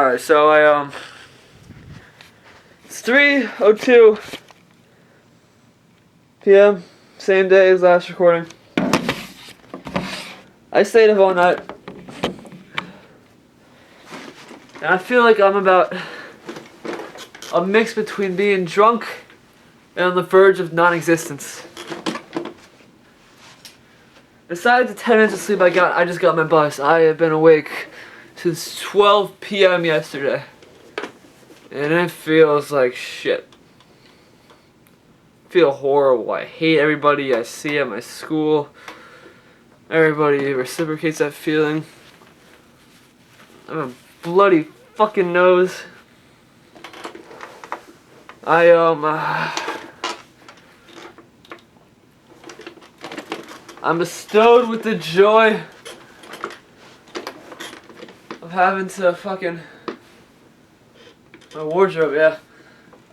Alright, so it's 3:02 p.m. Same day as last recording. I stayed up all night. And I feel like I'm about a mix between being drunk and on the verge of non-existence. Besides the 10 minutes of sleep I just got my bus. I have been awake since 12 p.m. yesterday. And it feels like shit. I feel horrible. I hate everybody I see at my school. Everybody reciprocates that feeling. I have a bloody fucking nose. I'm bestowed with the joy of having to fucking my wardrobe, yeah.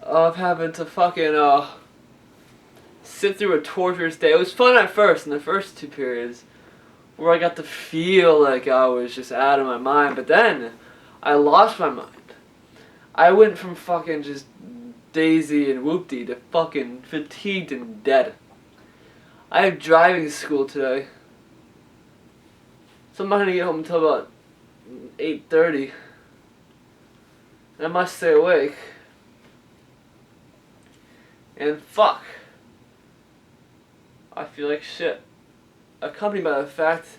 Of having to fucking sit through a torturous day. It was fun at first, in the first 2 periods, where I got to feel like I was just out of my mind, but then I lost my mind. I went from fucking just daisy and whoopty to fucking fatigued and dead. I have driving school today, so I'm not gonna get home until about 8:30. And I must stay awake. And fuck, I feel like shit. Accompanied by the fact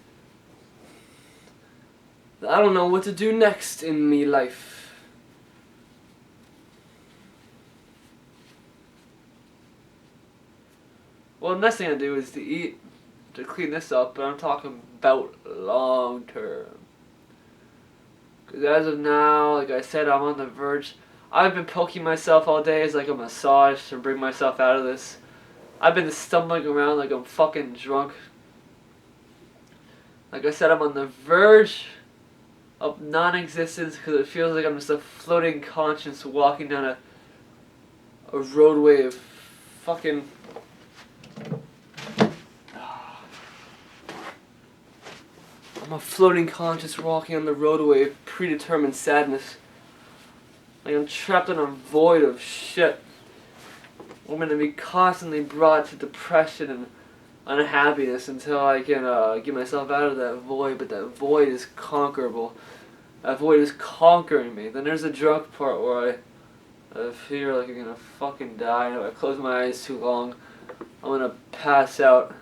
that I don't know what to do next in me life. Well, the next thing I do is to eat, to clean this up, but I'm talking about long term. Because as of now, like I said, I'm on the verge. I've been poking myself all day as like a massage to bring myself out of this. I've been stumbling around like I'm fucking drunk. Like I said, I'm on the verge of non-existence because it feels like I'm just a floating conscience walking down a roadway of fucking... I'm a floating conscience walking on the roadway of predetermined sadness. Like I'm trapped in a void of shit. I'm going to be constantly brought to depression and unhappiness until I can get myself out of that void, but that void is conquerable. That void is conquering me. Then there's the drunk part where I feel like I'm going to fucking die. If I close my eyes too long, I'm going to pass out.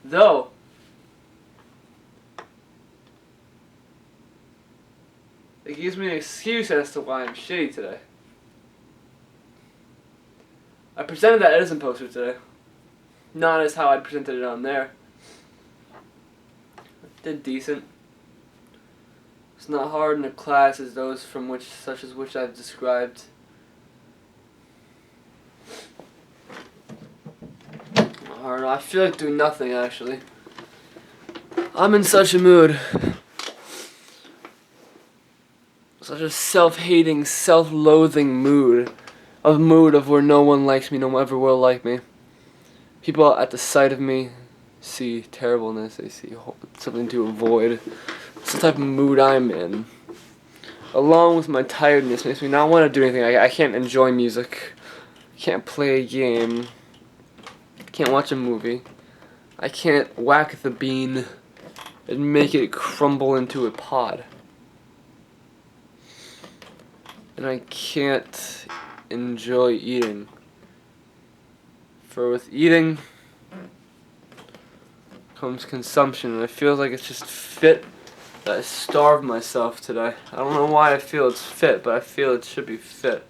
Though, it gives me an excuse as to why I'm shitty today. I presented that Edison poster today. Not as how I presented it on there. I did decent. It's not hard in a class as those from which, such as which I've described. Hard. I feel like doing nothing actually. I'm in such a mood. Such a self-hating, self-loathing mood. A mood of where no one likes me, no one ever will like me. People at the sight of me see terribleness, they see something to avoid. It's the type of mood I'm in. Along with my tiredness makes me not want to do anything. I can't enjoy music. I can't play a game. I can't watch a movie. I can't whack the bean and make it crumble into a pod. And I can't enjoy eating. For with eating comes consumption, and I feel like it's just fit that I starved myself today. I don't know why I feel it's fit, but I feel it should be fit.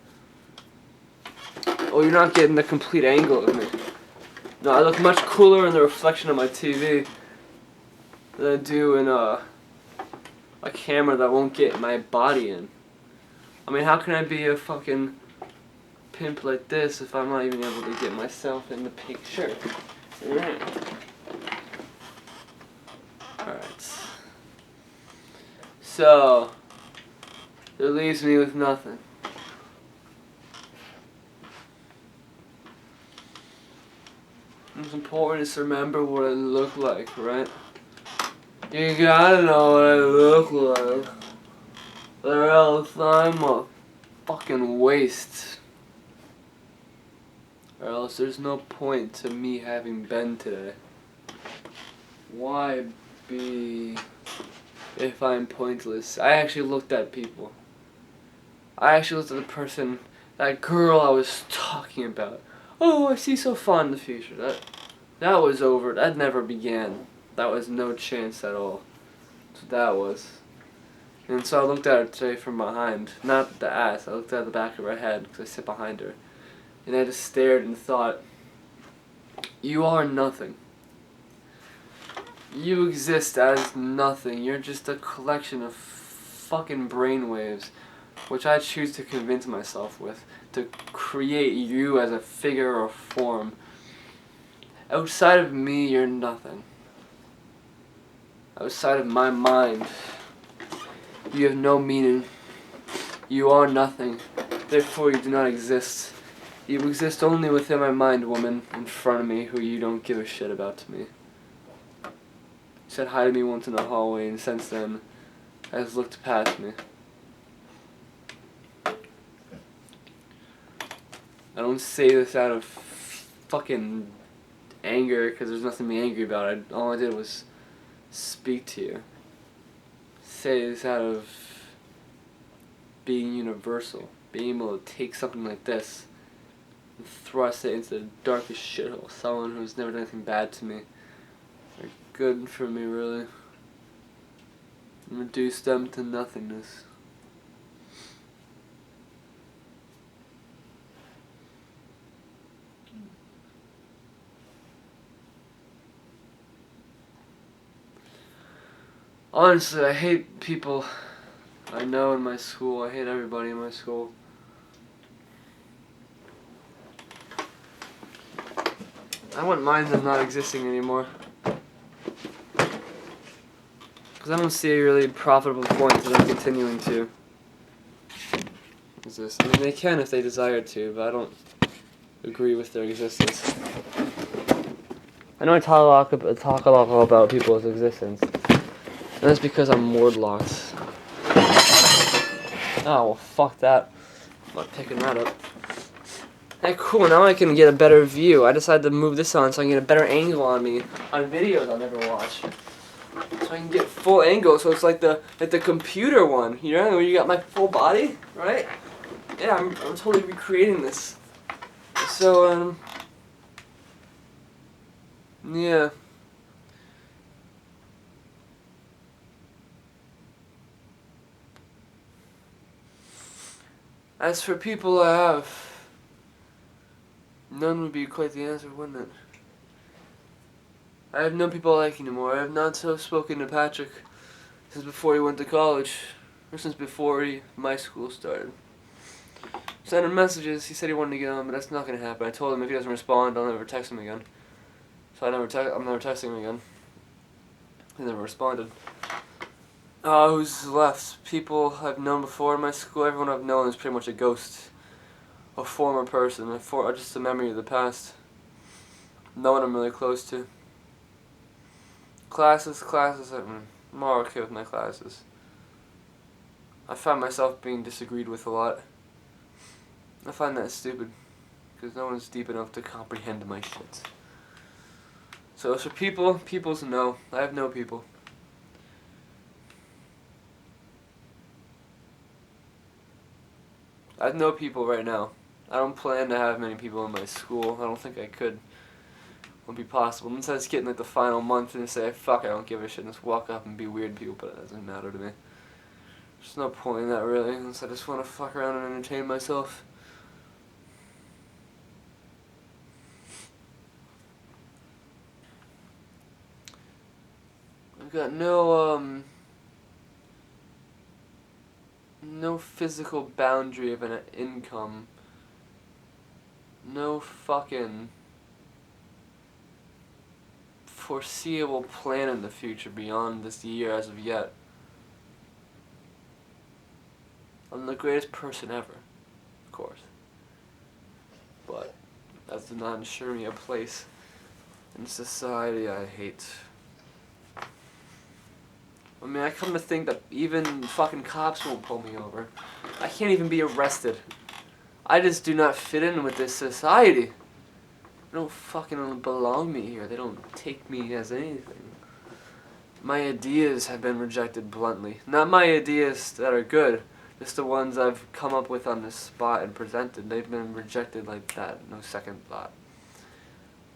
Oh, you're not getting the complete angle of me. No, I look much cooler in the reflection of my TV than I do in a camera that won't get my body in. I mean, how can I be a fucking pimp like this if I'm not even able to get myself in the picture? Alright. So, it leaves me with nothing. What's important is to remember what I look like, right? You gotta know what I look like, or else I'm a fucking waste. Or else there's no point to me having been today. Why be if I'm pointless? I actually looked at people. I actually looked at the person, that girl I was talking about. Oh, I see so far in the future. That was over. That never began. That was no chance at all. That's what that was. And so I looked at her today from behind. Not the ass. I looked at the back of her head because I sit behind her. And I just stared and thought, you are nothing. You exist as nothing. You're just a collection of fucking brainwaves, which I choose to convince myself with, to create you as a figure or form. Outside of me, you're nothing. Outside of my mind, you have no meaning. You are nothing. Therefore, you do not exist. You exist only within my mind, woman, in front of me, who you don't give a shit about to me. You said hi to me once in the hallway, and since then, has looked past me. I don't say this out of fucking anger, because there's nothing to be angry about. All I did was speak to you. Say this out of being universal. Being able to take something like this and thrust it into the darkest shithole. Someone who's never done anything bad to me. Or good for me, really. And reduce them to nothingness. Honestly, I hate people I know in my school. I hate everybody in my school. I wouldn't mind them not existing anymore. Because I don't see a really profitable point to them continuing to exist. I mean, they can if they desire to, but I don't agree with their existence. I know I talk a lot about people's existence. And that's because I'm word locked. Oh, well, fuck that. I'm not picking that up. Hey, cool, now I can get a better view. I decided to move this on so I can get a better angle on me on videos I'll never watch. So I can get full angle, so it's like the computer one, you know, where you got my full body, right? Yeah, I'm totally recreating this. So, yeah. As for people I have, none would be quite the answer, wouldn't it? I have no people I like anymore. I have not spoken to Patrick since before he went to college, or since before my school started. Sent him messages. He said he wanted to get on, but that's not gonna happen. I told him if he doesn't respond, I'll never text him again. So I'm never texting him again. He never responded. Who's left? People I've known before in my school. Everyone I've known is pretty much a ghost, a former person, just a memory of the past. No one I'm really close to. Classes. I'm all okay with my classes. I find myself being disagreed with a lot. I find that stupid, because no one's deep enough to comprehend my shit. So as for people's no. I have no people. I have no people right now. I don't plan to have many people in my school. I don't think I could. Won't be possible. Once I just get in like the final month and say, fuck, I don't give a shit, and just walk up and be weird people, but it doesn't matter to me. There's no point in that really, unless I just want to fuck around and entertain myself. I've got no physical boundary of an income. No fucking foreseeable plan in the future beyond this year as of yet. I'm the greatest person ever, of course. But that does not ensure me a place in society I hate. I mean, I come to think that even fucking cops won't pull me over. I can't even be arrested. I just do not fit in with this society. They don't fucking belong me here. They don't take me as anything. My ideas have been rejected bluntly. Not my ideas that are good, just the ones I've come up with on the spot and presented. They've been rejected like that, no second thought.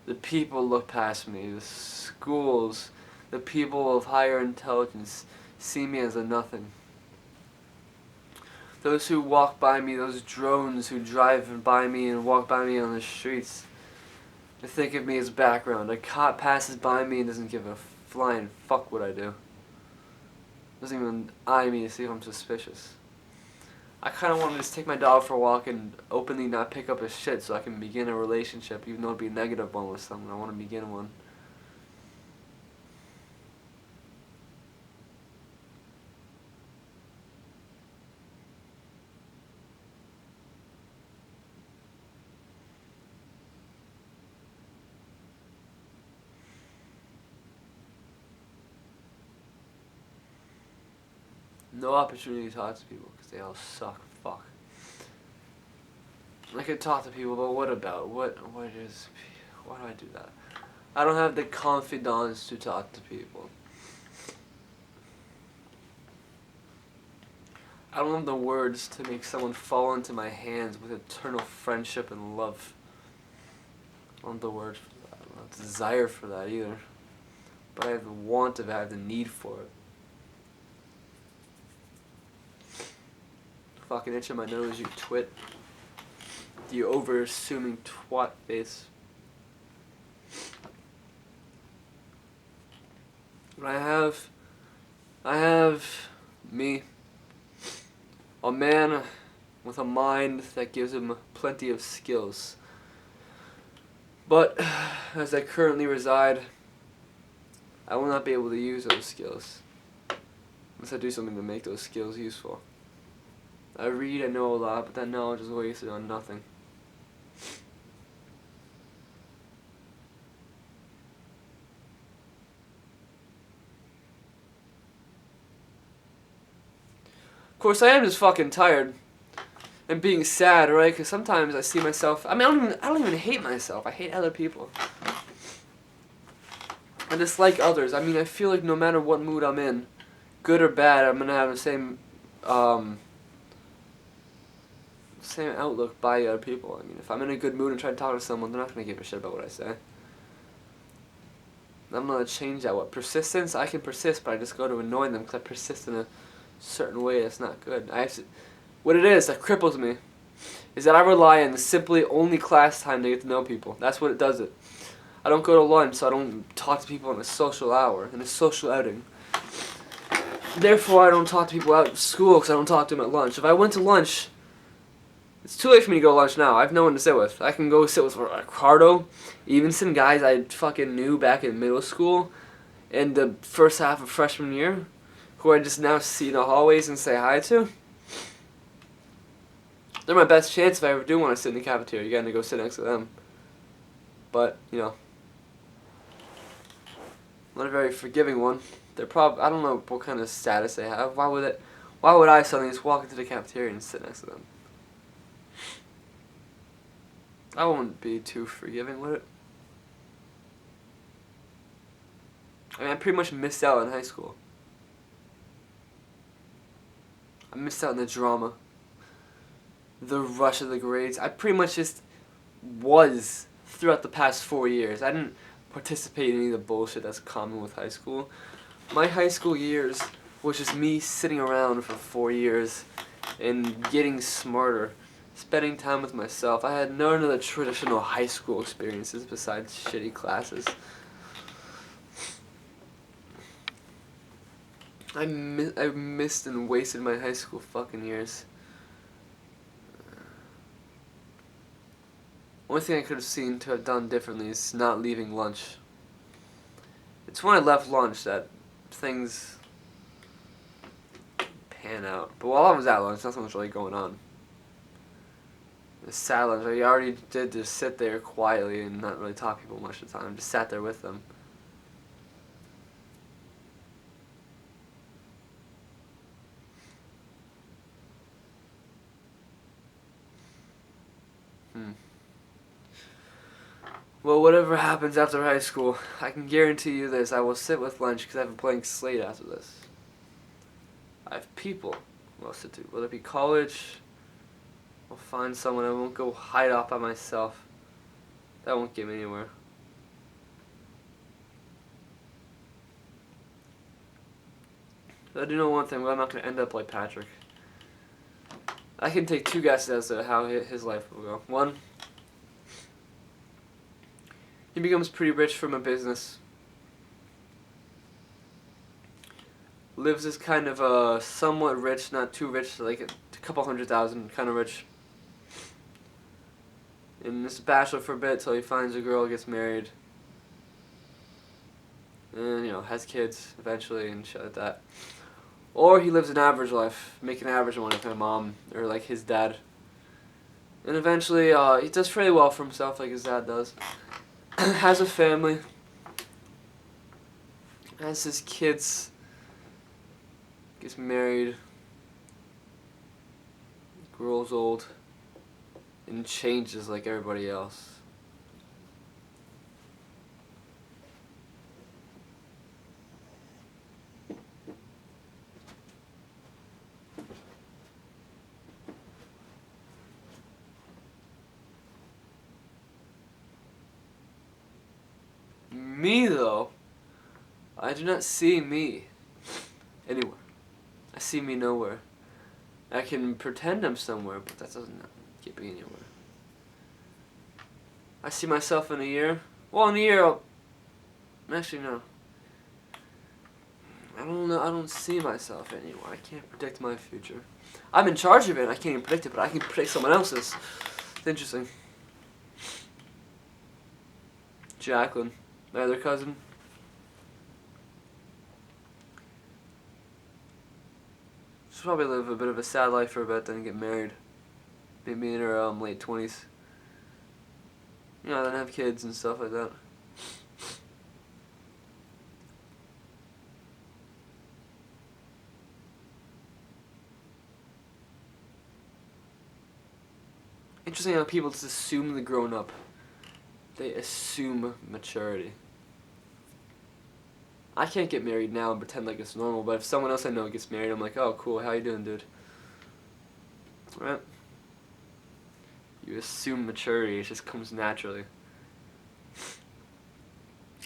The people look past me. The schools, the people of higher intelligence see me as a nothing. Those who walk by me, those drones who drive by me and walk by me on the streets, they think of me as background. A cop passes by me and doesn't give a flying fuck what I do. Doesn't even eye me to see if I'm suspicious. I kind of want to just take my dog for a walk and openly not pick up his shit so I can begin a relationship, even though it'd be a negative one with someone. I want to begin one. No opportunity to talk to people because they all suck. Fuck. I could talk to people, but what about? Why do I do that? I don't have the confidence to talk to people. I don't have the words to make someone fall into my hands with eternal friendship and love. I don't have the words for that. I don't have the desire for that either. But I have the want of it. I have the need for it. Fucking itching my nose, you twit. You over-assuming twat face. But I have me. A man with a mind that gives him plenty of skills. But, as I currently reside, I will not be able to use those skills. Unless I do something to make those skills useful. I read, I know a lot, but that knowledge is wasted on nothing. Of course, I am just fucking tired. And being sad, right? Because sometimes I see myself... I mean, I don't even hate myself. I hate other people. I dislike others. I mean, I feel like no matter what mood I'm in, good or bad, I'm going to have the same outlook by other people. I mean, if I'm in a good mood and try to talk to someone, they're not going to give a shit about what I say. I'm going to change that. What? Persistence? I can persist, but I just go to annoy them because I persist in a certain way that's not good. What it is that cripples me is that I rely on the simply only class time to get to know people. That's what it does it. I don't go to lunch, so I don't talk to people in a social hour, in a social outing. Therefore, I don't talk to people out at school because I don't talk to them at lunch. If I went to lunch... It's too late for me to go to lunch now. I have no one to sit with. I can go sit with Ricardo, Evenson, guys I fucking knew back in middle school, in the first half of freshman year, who I just now see in the hallways and say hi to. They're my best chance if I ever do want to sit in the cafeteria. You gotta go sit next to them. But, you know, not a very forgiving one. They're I don't know what kind of status they have. Why would I suddenly just walk into the cafeteria and sit next to them? I won't be too forgiving, would it? I mean, I pretty much missed out in high school. I missed out on the drama. The rush of the grades. I pretty much just was throughout the past 4 years. I didn't participate in any of the bullshit that's common with high school. My high school years was just me sitting around for 4 years and getting smarter. Spending time with myself. I had none of the traditional high school experiences besides shitty classes. I missed and wasted my high school fucking years. Only thing I could have seen to have done differently is not leaving lunch. It's when I left lunch that things pan out. But while I was at lunch, nothing was really going on. The silence. I already did just sit there quietly and not really talk to people much of the time. Just sat there with them. Well, whatever happens after high school, I can guarantee you this. I will sit with lunch because I have a blank slate after this. I have people I'll sit to. Whether it be college, I'll find someone. I won't go hide off by myself. That won't get me anywhere. But I do know one thing, but I'm not going to end up like Patrick. I can take two guesses as to how his life will go. One, he becomes pretty rich from a business. Lives as kind of a somewhat rich, not too rich, like a couple $100,000, kind of rich. And is a bachelor for a bit till he finds a girl, gets married. And, has kids eventually and shit like that. Or he lives an average life, making average money for my mom, or like his dad. And eventually, he does fairly well for himself, like his dad does. Has a family. Has his kids. Gets married. Grows old. And changes like everybody else. Me, though, I do not see me anywhere. I see me nowhere. I can pretend I'm somewhere, but that doesn't get me anywhere. I see myself in a year. Well, in a year, actually, no. I don't know. I don't see myself anywhere. I can't predict my future. I'm in charge of it. I can't even predict it, but I can predict someone else's. It's interesting. Jacqueline, my other cousin. She'll probably live a bit of a sad life for a bit, then get married. Maybe in her late 20s. Then have kids and stuff like that. Interesting how people just assume the grown up. They assume maturity. I can't get married now and pretend like it's normal, but if someone else I know gets married, I'm like, oh, cool, how you doing, dude? Right? You assume maturity, it just comes naturally.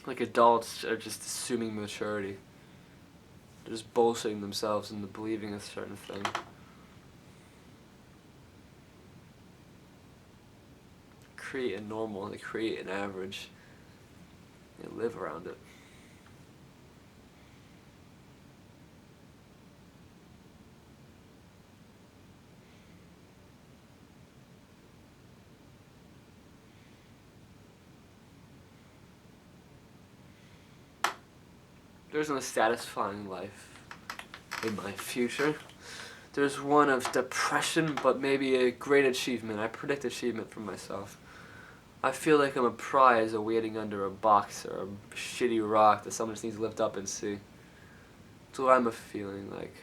Like adults are just assuming maturity. They're just bullshitting themselves into believing a certain thing. Create a normal, they create an average. They live around it. There's no satisfying life in my future. There's one of depression, but maybe a great achievement. I predict achievement for myself. I feel like I'm a prize awaiting under a box or a shitty rock that someone just needs to lift up and see. That's what I'm feeling like.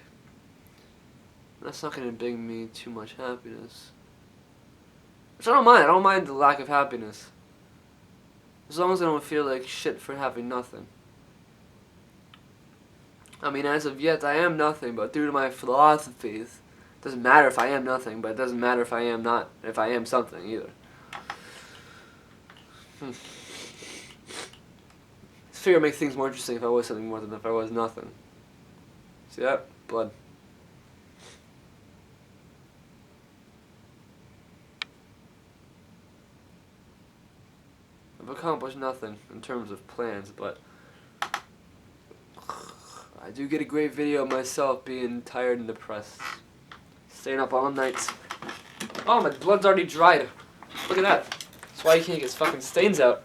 That's not going to bring me too much happiness. Which I don't mind. I don't mind the lack of happiness. As long as I don't feel like shit for having nothing. I mean, as of yet, I am nothing, but due to my philosophies, it doesn't matter if I am nothing, but it doesn't matter if I am not, if I am something either. This figure makes things more interesting if I was something more than if I was nothing. See that? Blood. I've accomplished nothing in terms of plans, but I do get a great video of myself being tired and depressed. Staying up all night. Oh, my blood's already dried. Look at that. That's why you can't get fucking stains out.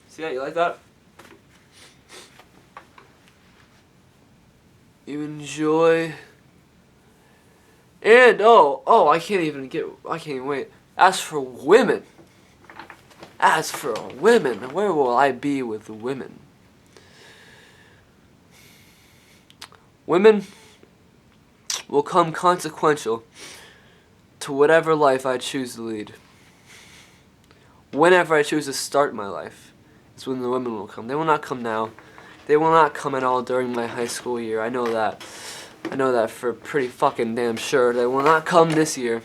See that? You like that? You enjoy. And I can't even wait. As for women, As for women, where will I be with women? Women will come consequential to whatever life I choose to lead. Whenever I choose to start my life is when the women will come. They will not come now. They will not come at all during my high school year. I know that. I know that for pretty fucking damn sure. They will not come this year.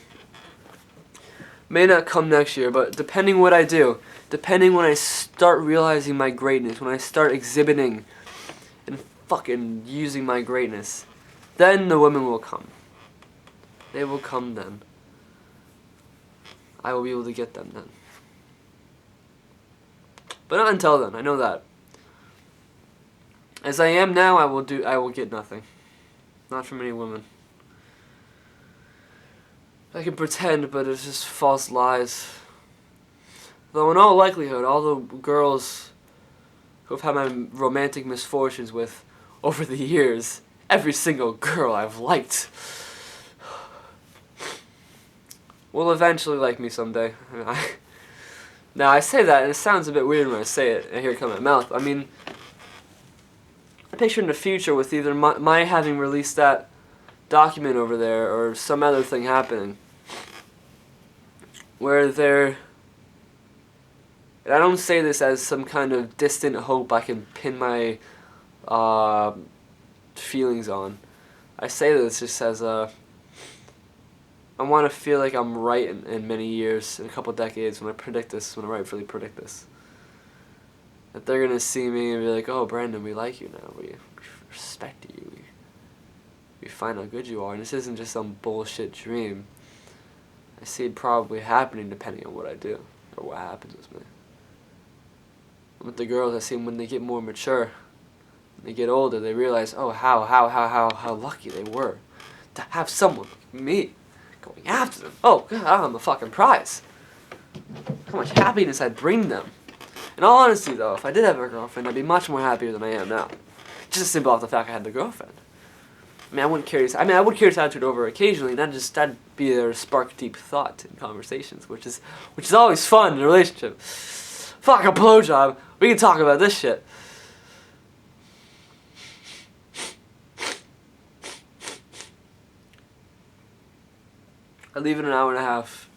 May not come next year, but depending what I do, depending when I start realizing my greatness, when I start exhibiting and fucking using my greatness, then the women will come. They will come then. I will be able to get them then. But not until then, I know that. As I am now, I will get nothing. Not from any women. I can pretend, but it's just false lies. Though in all likelihood, all the girls who have had my romantic misfortunes with over the years, every single girl I've liked will eventually like me someday. Now I say that and it sounds a bit weird when I say it and hear it come out of my mouth. I mean, I picture in the future with either my having released that document over there or some other thing happening where there, and I don't say this as some kind of distant hope I can pin my feelings on. I say this just as I want to feel like I'm right in many years, in a couple decades, when I predict this, when I rightfully predict this. That they're going to see me and be like, oh, Brandon, we like you now. We respect you. We find how good you are. And this isn't just some bullshit dream. I see it probably happening depending on what I do or what happens with me. And with the girls, I see them when they get more mature, when they get older, they realize, oh, how lucky they were to have someone like me going after them. Oh, God, I'm a fucking prize. How much happiness I'd bring them. In all honesty, though, if I did have a girlfriend, I'd be much more happier than I am now. Just simple off the fact I had the girlfriend. I mean, I would carry this attitude over occasionally, and that'd be there to spark deep thought in conversations, which is always fun in a relationship. Fuck a blowjob. We can talk about this shit. I leave in an hour and a half.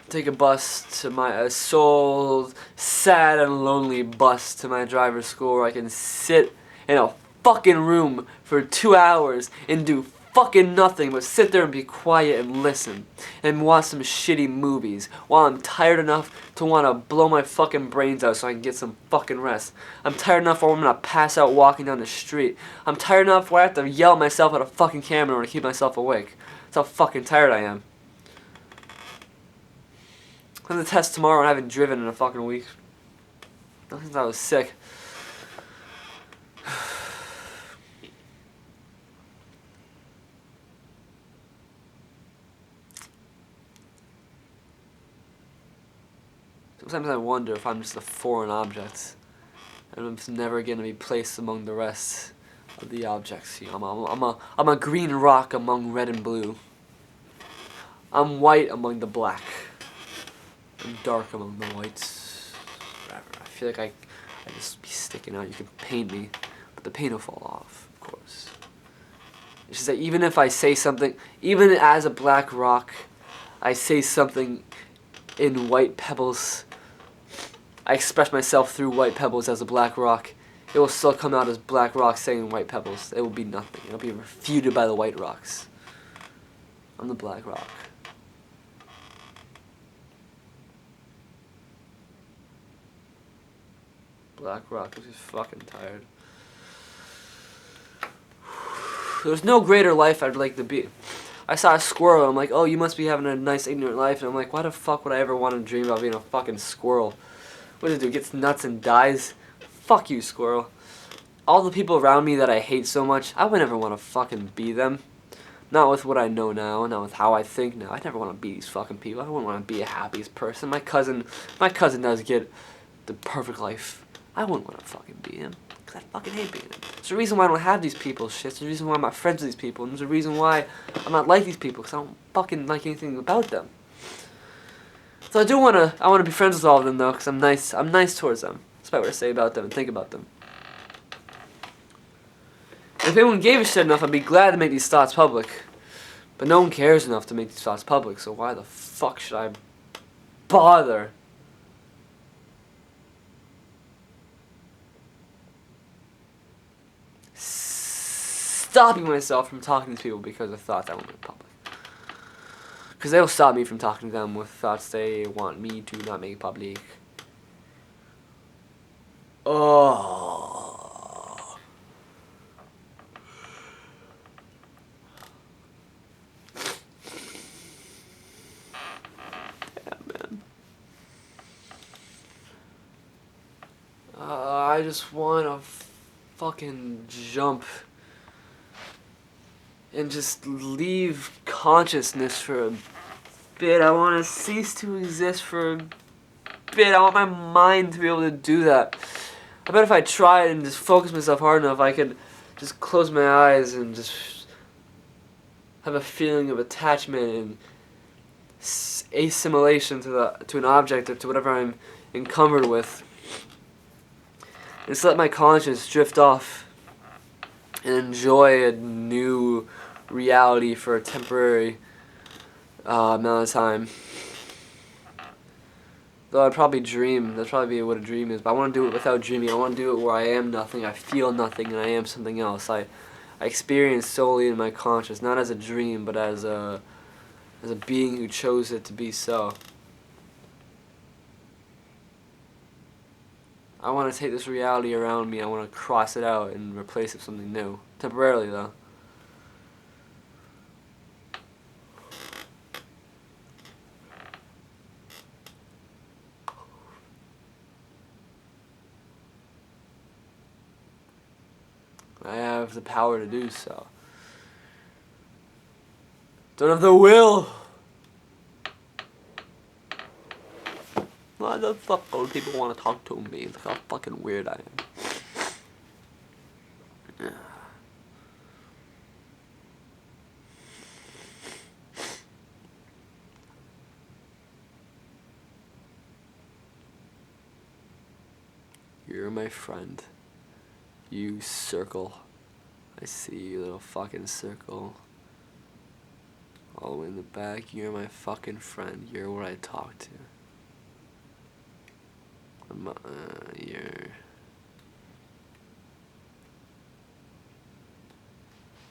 Take a bus to a sad and lonely bus to my driver's school where I can sit in a fucking room for 2 hours and do fucking nothing but sit there and be quiet and listen and watch some shitty movies while I'm tired enough to want to blow my fucking brains out so I can get some fucking rest. I'm tired enough where I'm gonna pass out walking down the street. I'm tired enough where I have to yell at myself at a fucking camera in order to keep myself awake. That's how fucking tired I am. I have the test tomorrow and I haven't driven in a fucking week. Not since I was sick. Sometimes I wonder if I'm just a foreign object and I'm just never going to be placed among the rest of the objects. You know, I'm a green rock among red and blue. I'm white among the black. I'm dark among the whites. Whatever. I feel like I just be sticking out. You can paint me, but the paint will fall off, of course. It's just that even if I say something, even as a black rock, I say something in white pebbles. I express myself through white pebbles as a black rock. It will still come out as black rock saying white pebbles. It will be nothing. It will be refuted by the white rocks. I'm the black rock. Black rock is just fucking tired. There's no greater life I'd like to be. I saw a squirrel, I'm like, oh, you must be having a nice ignorant life. And I'm like, why the fuck would I ever want to dream about being a fucking squirrel? What does it do, gets nuts and dies? Fuck you, squirrel. All the people around me that I hate so much, I would never want to fucking be them. Not with what I know now, not with how I think now. I never want to be these fucking people. I wouldn't want to be a happiest person. My cousin does get the perfect life. I wouldn't want to fucking be him. Because I fucking hate being him. There's a reason why I don't have these people shit. There's a reason why I'm not friends with these people. And there's a reason why I'm not like these people. Because I don't fucking like anything about them. So I wanna be friends with all of them though, because I'm nice towards them. Despite what I say about them and think about them. If anyone gave a shit enough, I'd be glad to make these thoughts public. But no one cares enough to make these thoughts public, so why the fuck should I bother? Stopping myself from talking to people because of thoughts I won't make public. Because they'll stop me from talking to them with thoughts they want me to not make public. Oh. Damn, man. I just want to fucking jump and just leave consciousness for a bit. I want to cease to exist for a bit. I want my mind to be able to do that. I bet if I tried and just focus myself hard enough, I could just close my eyes and just have a feeling of attachment and assimilation to an object or to whatever I'm encumbered with. And just let my conscience drift off and enjoy a new reality for a temporary amount of time. Though I'd probably dream. That'd probably be what a dream is. But I want to do it without dreaming. I want to do it where I am nothing, I feel nothing, and I am something else. I experience solely in my conscious, not as a dream, but as a being who chose it to be so. I want to take this reality around me. I want to cross it out and replace it with something new. Temporarily, though. I have the power to do so. Don't have the will. Why the fuck old people want to talk to me? Look how fucking weird I am. You're my friend. You circle. I see you, little fucking circle. All the way in the back. You're my fucking friend. You're what I talk to.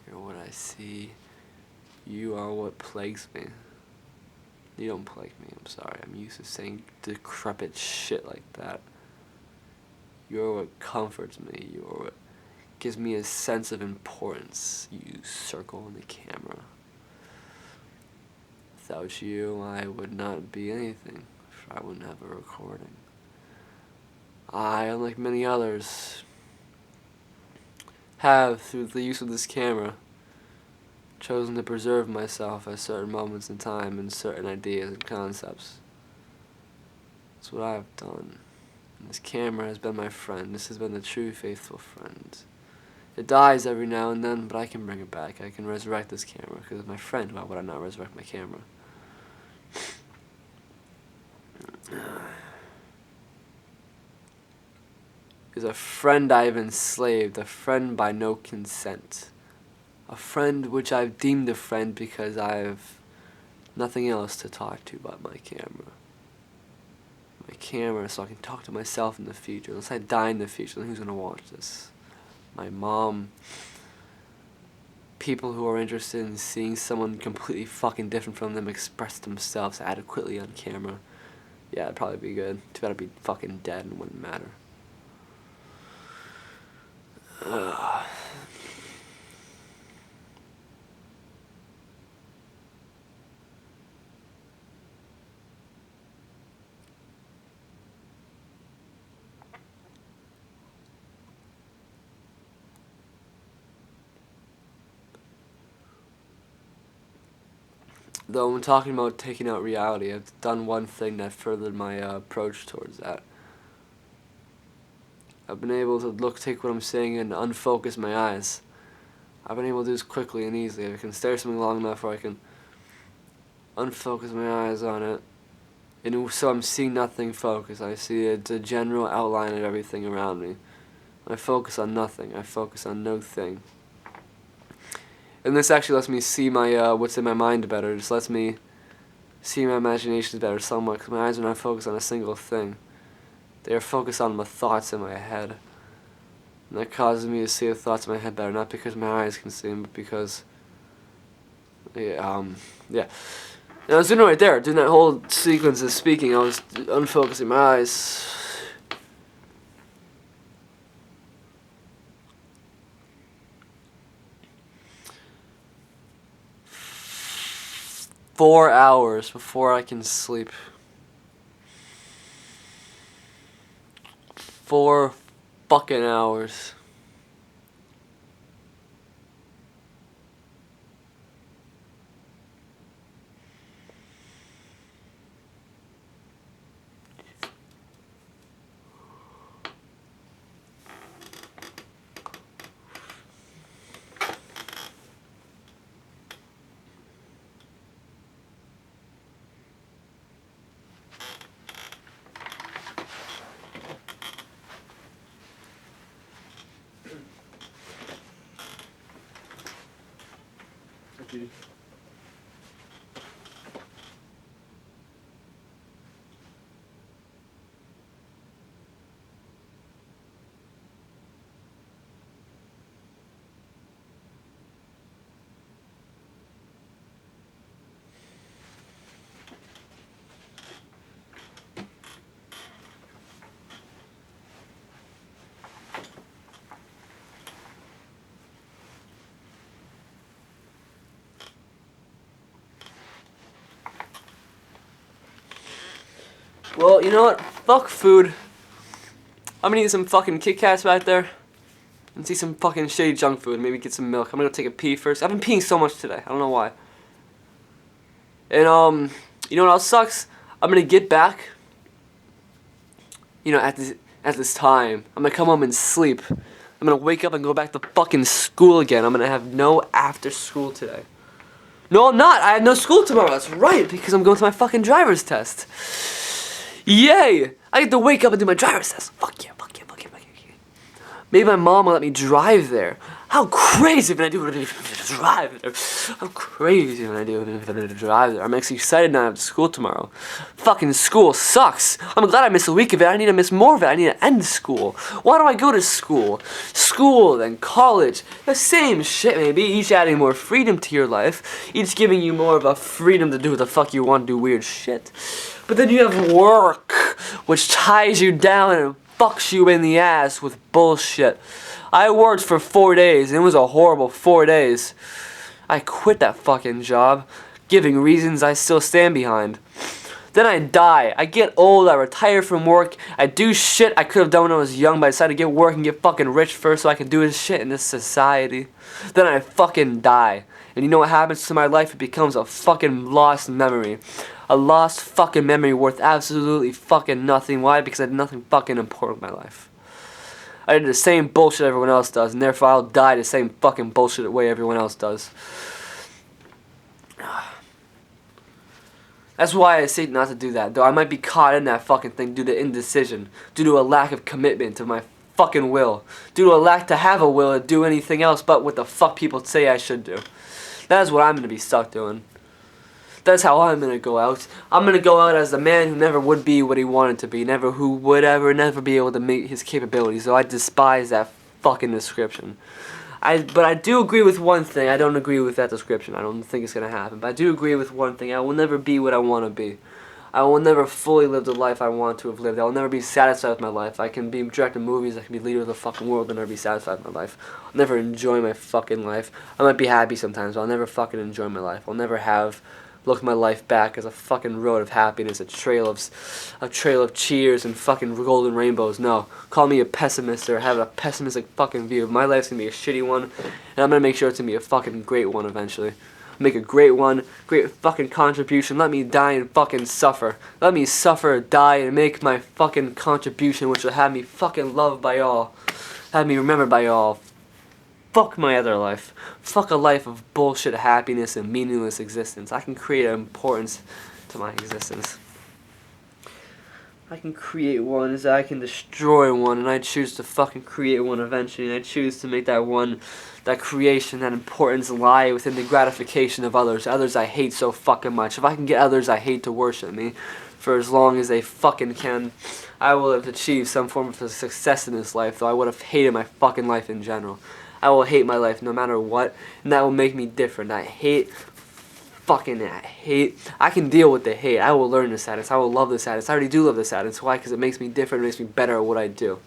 You're what I see. You are what plagues me. You don't plague me, I'm sorry. I'm used to saying decrepit shit like that. You're what comforts me. You're what gives me a sense of importance. You circle in the camera. Without you, I would not be anything. I wouldn't have a recording. I, unlike many others, have, through the use of this camera, chosen to preserve myself at certain moments in time and certain ideas and concepts. That's what I've done. And this camera has been my friend. This has been the true, faithful friend. It dies every now and then, but I can bring it back. I can resurrect this camera, because it's my friend. Why would I not resurrect my camera? Is a friend I've enslaved, a friend by no consent. A friend which I've deemed a friend because I've nothing else to talk to but my camera. My camera, so I can talk to myself in the future. Unless I die in the future, then who's going to watch this? My mom. People who are interested in seeing someone completely fucking different from them express themselves adequately on camera. Yeah, it'd probably be good. Too bad I'd be fucking dead and it wouldn't matter. Though when talking about taking out reality, I've done one thing that furthered my approach towards that. I've been able to take what I'm saying and unfocus my eyes. I've been able to do this quickly and easily. I can stare at something long enough where I can unfocus my eyes on it And so I'm seeing nothing focus. I see the general outline of everything around me. I focus on nothing. I focus on no thing. And this actually lets me see my what's in my mind better. It just lets me see my imagination better somewhat, because my eyes are not focused on a single thing. They are focused on the thoughts in my head. And that causes me to see the thoughts in my head better, not because my eyes can see them, but because, yeah. And I was doing it right there, doing that whole sequence of speaking. I was unfocusing my eyes. "4 hours before I can sleep. 4 fucking hours. Well, you know what? Fuck food. I'm gonna eat some fucking Kit Kats back there. And see some fucking shitty junk food. Maybe get some milk. I'm gonna go take a pee first. I've been peeing so much today. I don't know why. And, you know what else sucks? I'm gonna get back, you know, at this time. I'm gonna come home and sleep. I'm gonna wake up and go back to fucking school again. I'm gonna have no after school today. No, I'm not. I have no school tomorrow. That's right, because I'm going to my fucking driver's test. Yay! I get to wake up and do my driver's test. Fuck yeah, fuck yeah, fuck yeah, fuck yeah. Maybe my mom will let me drive there. How crazy when I do drive there. How crazy when I do drive there. I'm actually excited now to have school tomorrow. Fucking school sucks. I'm glad I missed a week of it. I need to miss more of it. I need to end school. Why do I go to school? School, then college. The same shit, maybe. Each adding more freedom to your life. Each giving you more of a freedom to do what the fuck you want, do weird shit. But then you have work, which ties you down and fucks you in the ass with bullshit. I worked for 4 days, and it was a horrible 4 days. I quit that fucking job, giving reasons I still stand behind. Then I die. I get old, I retire from work, I do shit I could have done when I was young, but I decided to get work and get fucking rich first so I can do this shit in this society. Then I fucking die. And you know what happens to my life? It becomes a fucking lost memory. A lost fucking memory worth absolutely fucking nothing. Why? Because I did nothing fucking important in my life. I did the same bullshit everyone else does, and therefore I'll die the same fucking bullshit way everyone else does. That's why I say not to do that, though I might be caught in that fucking thing due to indecision, due to a lack of commitment to my fucking will, due to a lack to have a will to do anything else but what the fuck people say I should do. That is what I'm gonna be stuck doing. That's how I'm gonna go out. I'm gonna go out as the man who never would be what he wanted to be, who would never be able to meet his capabilities, though I despise that fucking description. But I do agree with one thing. I don't agree with that description. I don't think it's gonna happen. But I do agree with one thing. I will never be what I want to be. I will never fully live the life I want to have lived. I will never be satisfied with my life. I can be directing movies, I can be leader of the fucking world, and never be satisfied with my life. I'll never enjoy my fucking life. I might be happy sometimes, but I'll never fucking enjoy my life. I'll never look my life back as a fucking road of happiness, a trail of cheers and fucking golden rainbows. No, call me a pessimist or have a pessimistic fucking view. My life's gonna be a shitty one, and I'm gonna make sure it's gonna be a fucking great one eventually. Make a great one, great fucking contribution. Let me die and fucking suffer. Let me suffer, die, and make my fucking contribution, which will have me fucking loved by all, have me remembered by all. Fuck my other life. Fuck a life of bullshit happiness and meaningless existence. I can create an importance to my existence. I can create one is that I can destroy one, and I choose to fucking create one eventually, and I choose to make that one, that creation, that importance lie within the gratification of others I hate so fucking much. If I can get others I hate to worship me for as long as they fucking can, I will have achieved some form of success in this life, though I would have hated my fucking life in general. I will hate my life no matter what, and that will make me different. I hate I can deal with the hate. I will learn the sadness. I will love the sadness. I already do love the sadness. Why? Because it makes me different. It makes me better at what I do.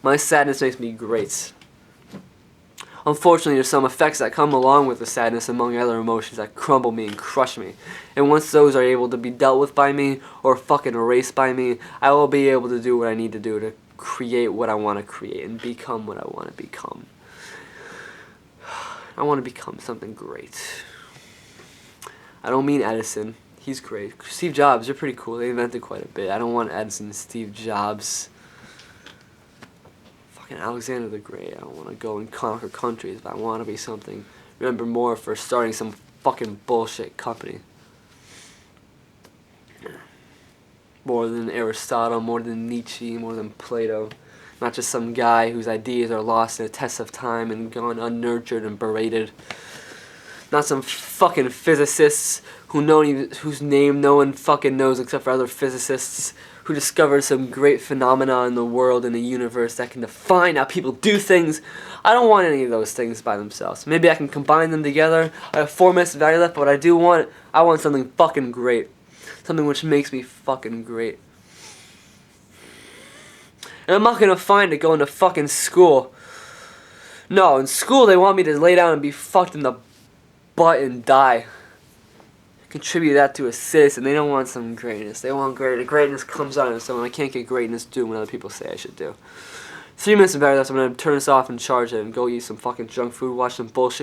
My sadness makes me great. Unfortunately, there's some effects that come along with the sadness, among other emotions, that crumble me and crush me. And once those are able to be dealt with by me, or fucking erased by me, I will be able to do what I need to do to create what I want to create and become what I want to become. I want to become something great. I don't mean Edison. He's great. Steve Jobs, they're pretty cool. They invented quite a bit. I don't want Edison, Steve Jobs, fucking Alexander the Great. I don't want to go and conquer countries, but I want to be something. Remember more for starting some fucking bullshit company. More than Aristotle, more than Nietzsche, more than Plato. Not just some guy whose ideas are lost in a test of time and gone unnurtured and berated. Not some fucking physicists whose name no one fucking knows except for other physicists who discovered some great phenomena in the world and the universe that can define how people do things. I don't want any of those things by themselves. Maybe I can combine them together. I have 4 minutes of value left, but what I want something fucking great. Something which makes me fucking great. And I'm not gonna find it going to fucking school. No, in school they want me to lay down and be fucked in the butt and die. Contribute that to a citizen. They don't want some greatness. They want greatness. Greatness comes out of someone. I can't get greatness doing what other people say I should do. 3 minutes of better. I'm gonna turn this off and charge it and go eat some fucking junk food, watch some bullshit.